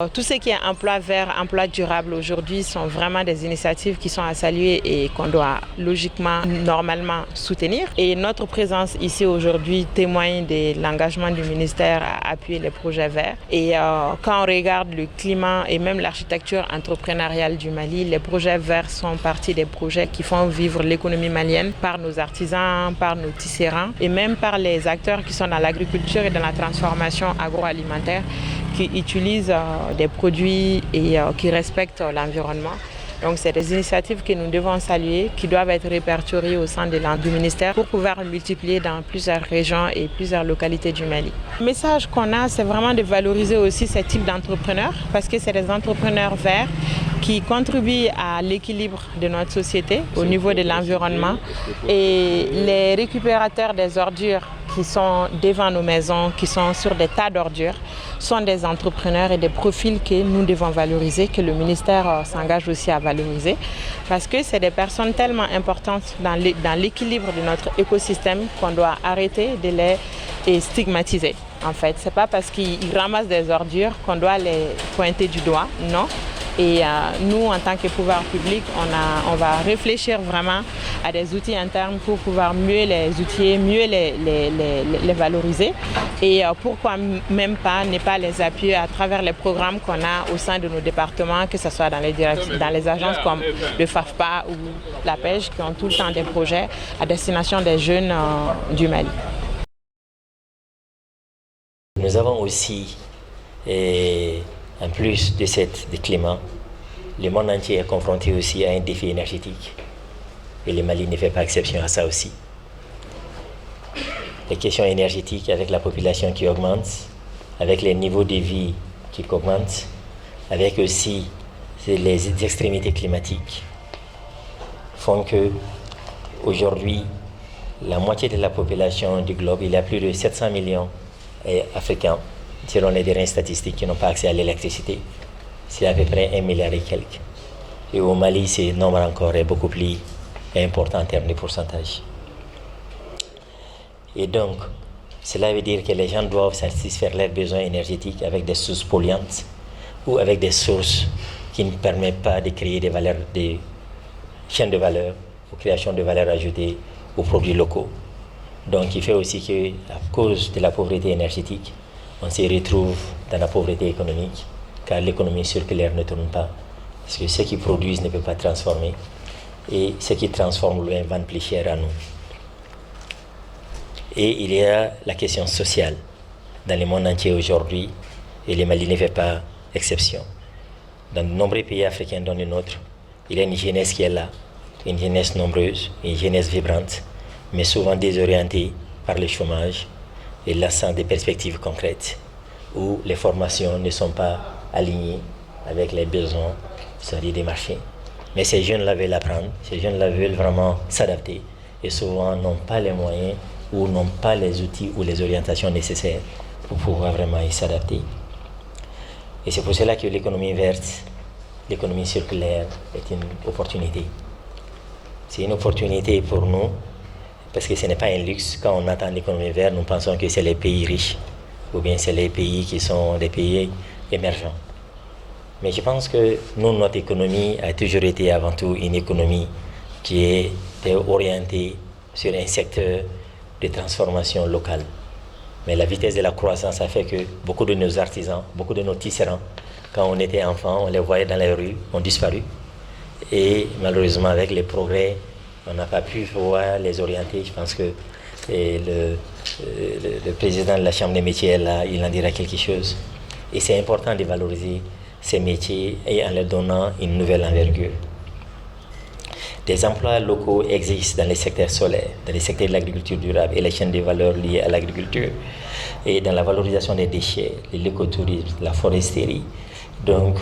Tout ce qui est emploi vert, emploi durable aujourd'hui sont vraiment des initiatives qui sont à saluer et qu'on doit logiquement, normalement soutenir. Et notre présence ici aujourd'hui témoigne de l'engagement du ministère à appuyer les projets verts. Et quand on regarde le climat et même l'architecture entrepreneuriale du Mali, les projets verts sont partie des projets qui font vivre l'économie malienne par nos artisans, par nos tisserands et même par les acteurs qui sont dans l'agriculture et dans la transformation agroalimentaire, qui utilisent des produits et qui respectent l'environnement. Donc c'est des initiatives que nous devons saluer, qui doivent être répertoriées au sein du ministère pour pouvoir multiplier dans plusieurs régions et plusieurs localités du Mali. Le message qu'on a, c'est vraiment de valoriser aussi ce type d'entrepreneurs, parce que c'est des entrepreneurs verts qui contribuent à l'équilibre de notre société au niveau de l'environnement. Et les récupérateurs des ordures qui sont devant nos maisons, qui sont sur des tas d'ordures, sont des entrepreneurs et des profils que nous devons valoriser, que le ministère s'engage aussi à valoriser, parce que c'est des personnes tellement importantes dans l'équilibre de notre écosystème qu'on doit arrêter de les stigmatiser. En fait, c'est pas parce qu'ils ramassent des ordures qu'on doit les pointer du doigt, non. Et nous, en tant que pouvoir public, on va réfléchir vraiment à des outils internes pour pouvoir mieux les outiller, mieux les valoriser. Et pourquoi même pas ne pas les appuyer à travers les programmes qu'on a au sein de nos départements, que ce soit dans les agences comme le FAFPA ou la PEJ, qui ont tout le temps des projets à destination des jeunes du Mali. Nous avons aussi, en plus de climat, le monde entier est confronté aussi à un défi énergétique. Et le Mali ne fait pas exception à ça aussi. Les questions énergétiques avec la population qui augmente, avec les niveaux de vie qui augmentent, avec aussi les extrémités climatiques, font que aujourd'hui, la moitié de la population du globe, il y a plus de 700 millions d'Africains, selon les dernières statistiques, qui n'ont pas accès à l'électricité. C'est à peu près 1 milliard et quelques. Et au Mali, ce nombre encore est beaucoup plus important en termes de pourcentage. Et donc, cela veut dire que les gens doivent satisfaire leurs besoins énergétiques avec des sources polluantes ou avec des sources qui ne permettent pas de créer des chaînes de valeur ou création de valeur ajoutée aux produits locaux. Donc, il fait aussi qu'à cause de la pauvreté énergétique, on se retrouve dans la pauvreté économique, car l'économie circulaire ne tourne pas. Parce que ceux qui produisent ne peuvent pas transformer, et ceux qui transforment le vendent plus cher à nous. Et il y a la question sociale dans le monde entier aujourd'hui, et le Mali ne fait pas exception. Dans de nombreux pays africains, dont le nôtre, il y a une jeunesse qui est là, une jeunesse nombreuse, une jeunesse vibrante, mais souvent désorientée par le chômage et l'absence de perspectives concrètes, où les formations ne sont pas alignées avec les besoins, c'est-à-dire des marchés. Mais ces jeunes-là veulent apprendre, ces jeunes-là veulent vraiment s'adapter et souvent n'ont pas les moyens ou n'ont pas les outils ou les orientations nécessaires pour pouvoir vraiment y s'adapter. Et c'est pour cela que l'économie verte, l'économie circulaire est une opportunité. C'est une opportunité pour nous parce que ce n'est pas un luxe. Quand on entend l'économie verte, nous pensons que c'est les pays riches ou bien c'est les pays qui sont des pays émergents. Mais je pense que nous, notre économie a toujours été avant tout une économie qui est orientée sur un secteur de transformation locale. Mais la vitesse de la croissance a fait que beaucoup de nos artisans, beaucoup de nos tisserands, quand on était enfant, on les voyait dans les rues, ont disparu. Et malheureusement, avec les progrès, on n'a pas pu pouvoir les orienter. Je pense que le président de la Chambre des métiers est là, il en dira quelque chose. Et c'est important de valoriser ces métiers et en leur donnant une nouvelle envergure. Des emplois locaux existent dans les secteurs solaires, dans les secteurs de l'agriculture durable et les chaînes de valeur liées à l'agriculture, et dans la valorisation des déchets, l'écotourisme, la foresterie, donc,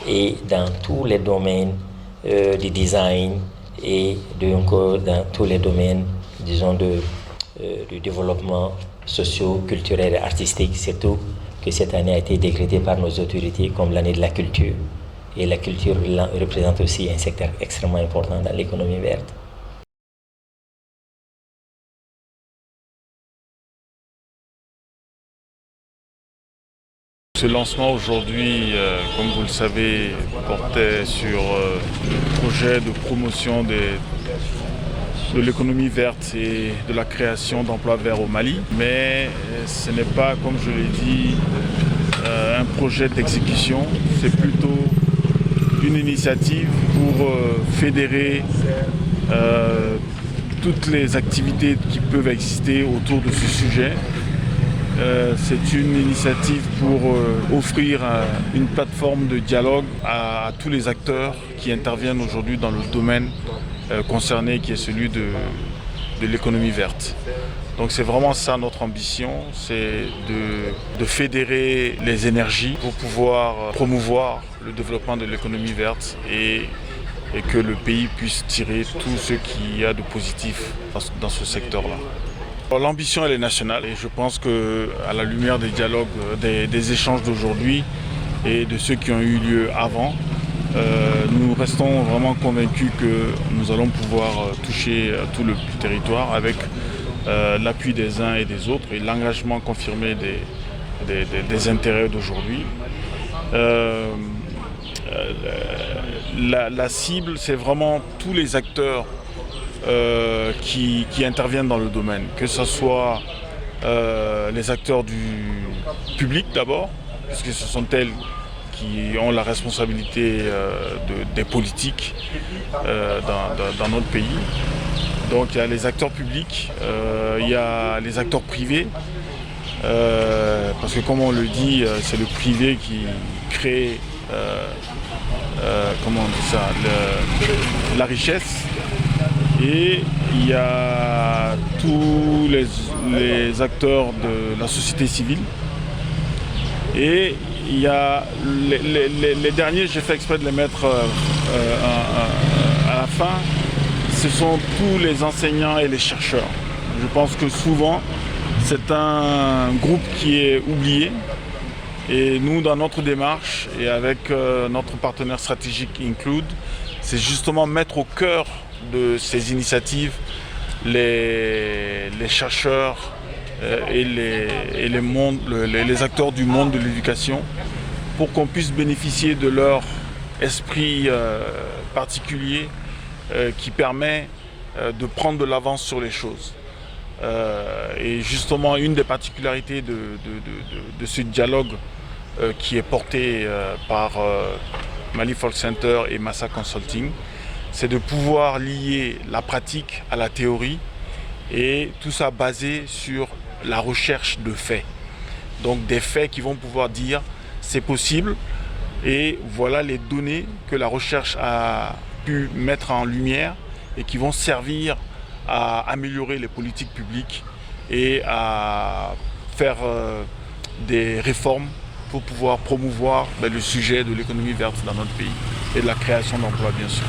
et dans tous les domaines du design et dans tous les domaines, disons, du développement socio-culturel et artistique, surtout que cette année a été décrétée par nos autorités comme l'année de la culture. Et la culture représente aussi un secteur extrêmement important dans l'économie verte. Ce lancement aujourd'hui, comme vous le savez, portait sur le projet de promotion de l'économie verte et de la création d'emplois verts au Mali. Mais ce n'est pas, comme je l'ai dit, un projet d'exécution, c'est plutôt une initiative pour fédérer toutes les activités qui peuvent exister autour de ce sujet. C'est une initiative pour offrir une plateforme de dialogue à tous les acteurs qui interviennent aujourd'hui dans le domaine concerné qui est celui de l'économie verte. Donc c'est vraiment ça notre ambition, c'est de fédérer les énergies pour pouvoir promouvoir le développement de l'économie verte et que le pays puisse tirer tout ce qu'il y a de positif dans ce secteur-là. L'ambition elle est nationale et je pense qu'à la lumière des dialogues, des échanges d'aujourd'hui et de ceux qui ont eu lieu avant, nous restons vraiment convaincus que nous allons pouvoir toucher tout le territoire avec l'appui des uns et des autres et l'engagement confirmé des intérêts d'aujourd'hui. La cible, c'est vraiment tous les acteurs qui interviennent dans le domaine, que ce soit les acteurs du public d'abord, puisque ce sont elles qui ont la responsabilité des politiques dans notre pays. Donc il y a les acteurs publics, il y a les acteurs privés, parce que comme on le dit, c'est le privé qui crée comment on dit ça, la richesse. Et il y a tous les acteurs de la société civile. Et il y a les derniers, j'ai fait exprès de les mettre à la fin, ce sont tous les enseignants et les chercheurs. Je pense que souvent, c'est un groupe qui est oublié. Et nous, dans notre démarche et avec notre partenaire stratégique Include, c'est justement mettre au cœur de ces initiatives les chercheurs et les acteurs du monde de l'éducation pour qu'on puisse bénéficier de leur esprit particulier qui permet de prendre de l'avance sur les choses. Et justement, une des particularités de ce dialogue qui est porté par Mali Folk Center et Massa Consulting, c'est de pouvoir lier la pratique à la théorie et tout ça basé sur la recherche de faits. Donc des faits qui vont pouvoir dire c'est possible et voilà les données que la recherche a pu mettre en lumière et qui vont servir à améliorer les politiques publiques et à faire des réformes pour pouvoir promouvoir le sujet de l'économie verte dans notre pays et de la création d'emplois bien sûr.